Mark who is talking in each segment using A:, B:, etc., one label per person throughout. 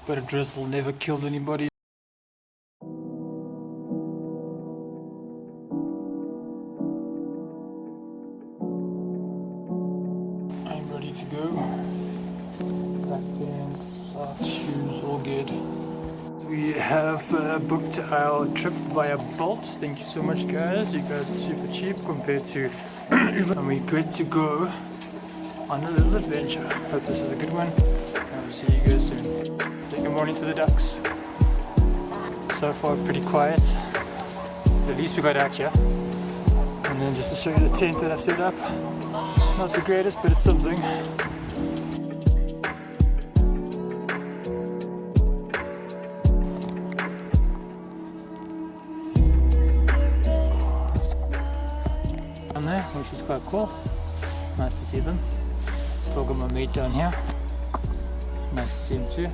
A: but a drizzle never killed anybody. I'm ready to go. Black pants, socks, shoes, all good. We have booked our trip via Bolt. Thank you so much, guys. You guys are super cheap compared to Uber. And we're good to go on a little adventure. Hope this is a good one. And we'll see you guys soon. Say good morning to the ducks. So far, pretty quiet. At least we got out here. And then just to show you the tent that I've set up. Not the greatest, but it's something. There, which is quite cool. Nice to see them. Still got my mate down here. Nice to see him too.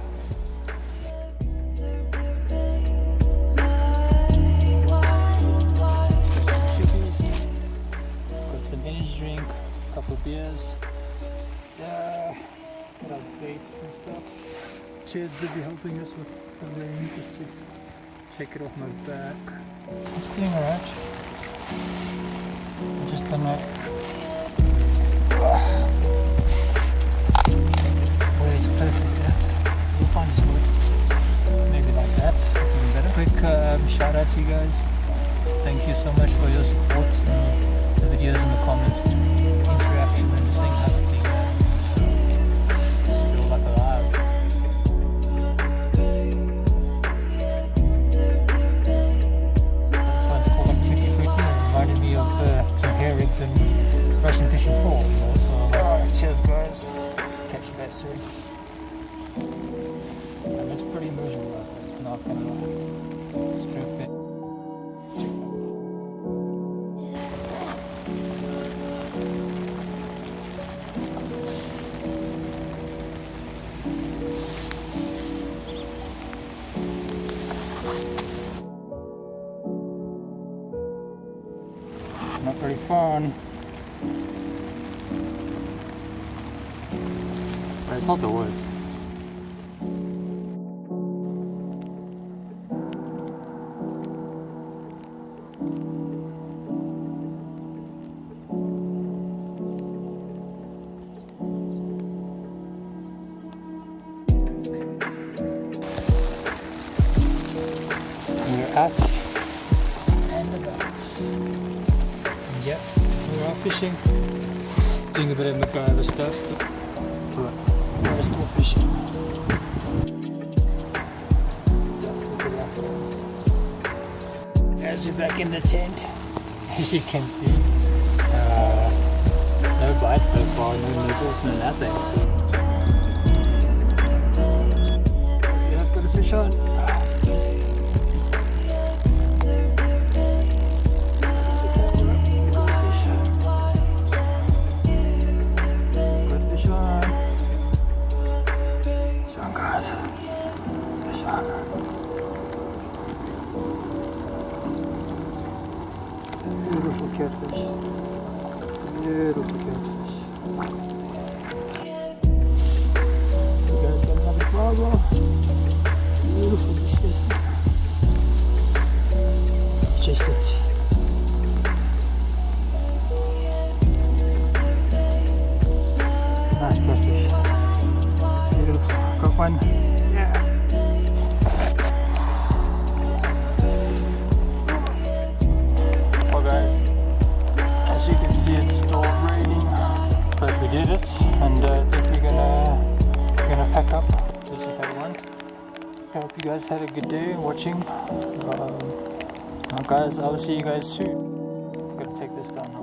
A: Got some chippies. Got some energy drink. Couple of beers. Yeah. Got our baits and stuff. Cheers, busy helping us with the rain just to take it off my back. It's doing alright. Just a minute. Where it's perfect at. We'll find this wood. Maybe like that. It's even better. Quick shout out to you guys. Thank you so much for your support and the videos and the comments, interaction, and just saying hello to you guys. Just feel like alive. This one's called like Tutti Frutti. It reminded me of some herrings and Russian fishing fall, you know, so alright, cheers guys, catch you guys soon. And it's pretty miserable out there, not gonna lie. It's pretty big. Not very fun. But it's not the worst. We're at and about. Yep, we are fishing, doing a bit of MacGyver stuff, but we're still fishing. Ducks at the left. As we're back in the tent, as you can see, no bites so far, no nibbles, no nothing. So we have got a fish on. Beautiful catfish. Beautiful catfish. So guys, got another barbel. Beautiful discussion. Just it. Nice catfish. Beautiful. Got one. Yeah. As you can see, it's still raining, but we did it, and I think we're gonna pack up. Just if I want. I hope you guys had a good day watching. Guys, I'll see you guys soon. I'm gonna take this down.